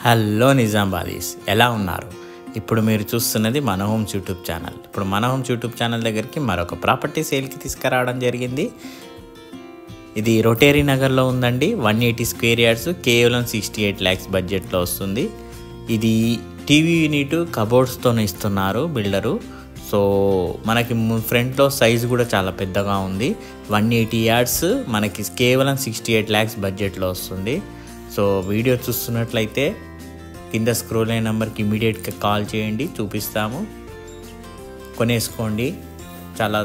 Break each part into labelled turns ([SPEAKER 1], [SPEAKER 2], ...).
[SPEAKER 1] Hello నిజామాబాదీస్, ఎలా ఉన్నారు? ఇప్పుడు మీరు చూస్తున్నది మన హోమ్స్ యూట్యూబ్ ఛానల్. ఇప్పుడు మన హోమ్స్ యూట్యూబ్ ఛానల్ దగ్గరికి మరొక ప్రాపర్టీ సేల్కి తీసుకురావడం జరిగింది. ఇది రోటేరీ నగర్లో ఉందండి. 180 స్క్వేర్ యార్డ్స్, కేవలం 68 lakhs బడ్జెట్లో వస్తుంది. ఇది టీవీ యూనిట్ కబోర్డ్స్తో ఇస్తున్నారు బిల్డరు. సో మనకి ఫ్రంట్లో సైజు కూడా చాలా పెద్దగా ఉంది. 180 yards మనకి కేవలం 68 lakhs బడ్జెట్లో వస్తుంది. సో వీడియో చూస్తున్నట్లయితే కింద స్క్రోల్ అయిన నెంబర్కి ఇమీడియట్గా కాల్ చేయండి, చూపిస్తాము, కొనేసుకోండి. చాలా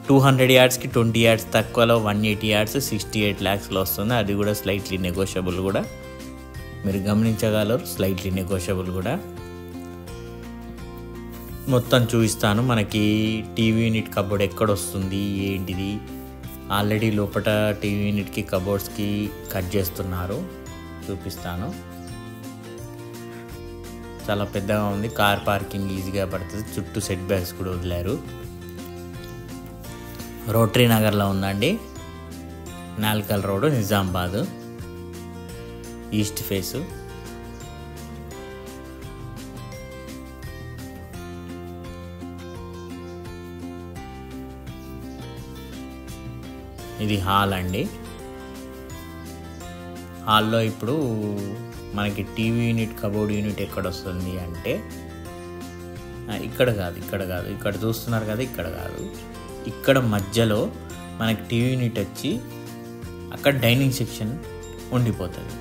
[SPEAKER 1] 200 yardsకి 20 yards తక్కువలో 180 yards 68 lakhsలో వస్తుంది. అది కూడా స్లైట్లీ నెగోషియబుల్ కూడా, మీరు గమనించగలరు, స్లైట్లీ నెగోషియబుల్ కూడా. మొత్తం చూపిస్తాను. మనకి టీవీ యూనిట్ కబోర్డ్ ఎక్కడ వస్తుంది ఏంటిది, ఆల్రెడీ లోపల టీవీ యూనిట్కి కబోర్డ్స్కి కట్ చేస్తున్నారు, చూపిస్తాను. చాలా పెద్దగా ఉంది, కార్ పార్కింగ్ ఈజీగా పడుతుంది, చుట్టూ సెట్ బ్యాక్స్ కూడా వదిలారు. రోటరీ నగర్లో ఉందండి, Nalkal road, Nizamabad, east face. ఇది హాల్ అండి. హాల్లో ఇప్పుడు మనకి టీవీ యూనిట్ కబోర్డ్ యూనిట్ ఎక్కడ వస్తుంది అంటే ఇక్కడ కాదు, ఇక్కడ చూస్తున్నారు కదా, ఇక్కడ కాదు, ఇక్కడ మధ్యలో మనకి టీవీ యూనిట్ వచ్చి అక్కడ డైనింగ్ సెక్షన్ ఉండిపోతుంది.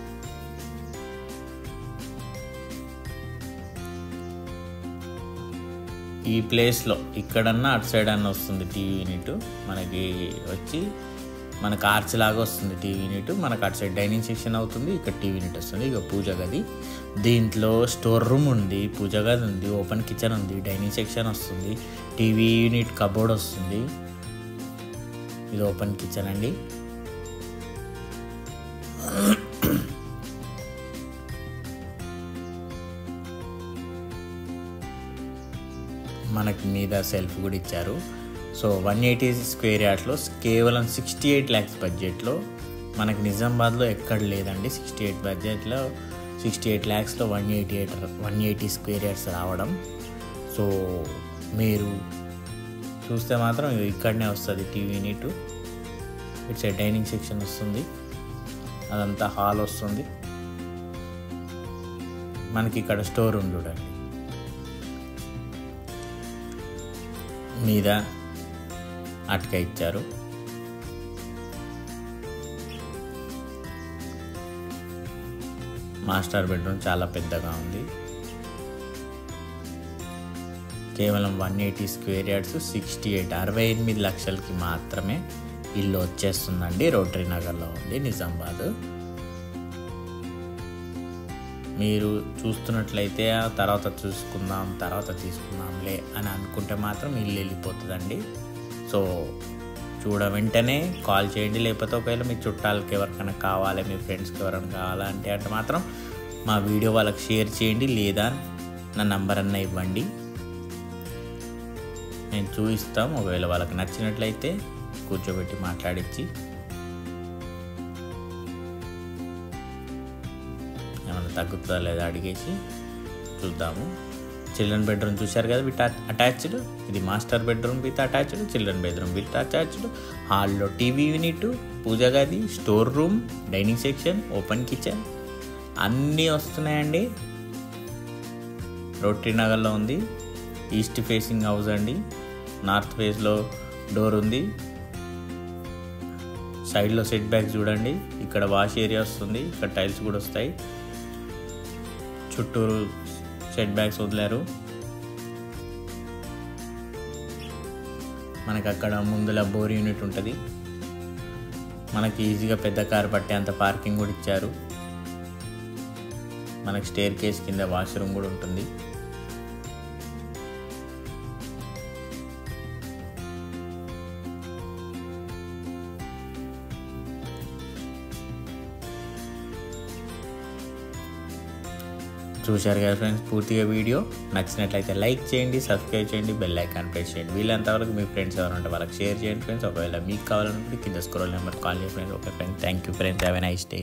[SPEAKER 1] ఈ ప్లేస్లో ఇక్కడన్నా అటు సైడ్ అన్న వస్తుంది టీవీ యూనిట్, మనకి వచ్చి మనకు ఆర్చ్ లాగా వస్తుంది టీవీ యూనిట్. మనకు అటు సైడ్ డైనింగ్ సెక్షన్ అవుతుంది, ఇక్కడ టీవీ యూనిట్ వస్తుంది. ఇక పూజ గది, దీంట్లో స్టోర్ రూమ్ ఉంది, పూజ గది ఉంది, ఓపెన్ కిచెన్ ఉంది, డైనింగ్ సెక్షన్ వస్తుంది, టీవీ యూనిట్ కబోర్డ్ వస్తుంది. ఇది ఓపెన్ కిచెన్ అండి. మనకి మీద సెల్ఫ్ కూడా ఇచ్చారు. సో 180 స్క్వేర్ యార్డ్స్లో కేవలం 68 lakhs బడ్జెట్లో మనకి నిజామాబాద్లో ఎక్కడ లేదండి. 68 lakhsలో 180 స్క్వేర్ యార్డ్స్ రావడం. సో మీరు చూస్తే మాత్రం ఇక్కడనే వస్తుంది టీవీ యూనిట్. ఇటు సైడ్ డైనింగ్ సెక్షన్ వస్తుంది, అదంతా హాల్ వస్తుంది. మనకి ఇక్కడ స్టోర్ రూమ్ చూడండి, మీద అటుక ఇచ్చారు. మాస్టర్ బెడ్రూమ్ చాలా పెద్దగా ఉంది. కేవలం 180 స్క్వేర్ యార్డ్స్ 68 లక్షలకి మాత్రమే ఇల్లు వచ్చేస్తుందండి. రోటరీ నగర్లో ఉంది, నిజామాబాద్. మీరు చూస్తున్నట్లయితే తర్వాత తీసుకుందాంలే అని అనుకుంటే మాత్రం ఇల్లు వెళ్ళిపోతుందండి. సో వెంటనే కాల్ చేయండి. లేకపోతే ఒకవేళ మీ చుట్టాలకి ఎవరికైనా కావాలి, మీ ఫ్రెండ్స్కి ఎవరైనా కావాలంటే మాత్రం మా వీడియో వాళ్ళకి షేర్ చేయండి, లేదా నా నంబర్ అన్న ఇవ్వండి, నేను చూపిస్తాం. ఒకవేళ వాళ్ళకి నచ్చినట్లయితే కూర్చోబెట్టి మాట్లాడించి ఏమైనా తగ్గుతుందా లేదా అడిగేసి చూద్దాము. చిల్డ్రన్ బెడ్రూమ్ చూశారు కదా, విత్ అటాచ్డ్. ఇది master bedroom with attached, children bedroom with attached. హాల్లో టీవీ యూనిట్, పూజ గది, store room, dining section, open kitchen అన్నీ వస్తున్నాయండి. రోటరీ నగర్లో ఉంది. ఈస్ట్ ఫేసింగ్ హౌస్ అండి. నార్త్ ఫేస్లో డోర్ ఉంది. సైడ్లో సెట్ బ్యాక్ చూడండి, ఇక్కడ వాష్ ఏరియా వస్తుంది, ఇక్కడ టైల్స్ కూడా వస్తాయి, చుట్టూరు సెట్ బ్యాక్స్ వదిలారు. మనకి అక్కడ ముందుల బోర్ యూనిట్ ఉంటుంది. మనకి ఈజీగా పెద్ద కార్ పట్టే అంత పార్కింగ్ కూడా ఇచ్చారు. మనకి స్టేర్ కేస్ కింద వాష్రూమ్ కూడా ఉంటుంది. చూశారు కదా ఫ్రెండ్స్, పూర్తిగా వీడియో నచ్చినట్లయితే లైక్ చేయండి, సబ్స్క్రైబ్ చేయండి, బెల్ ఐకాన్ ప్రెస్ చేయండి. వీళ్ళంతవరకు మీ ఫ్రెండ్స్ ఎవరు ఉంటే వాళ్ళకి షేర్ చేయండి ఫ్రెండ్స్. ఒకవేళ మీకు కావాలనుకుంటే కింద స్క్రోల్ నెంబర్ కాల్ చేయండి friends. Okay friends, thank you friends, have a nice day.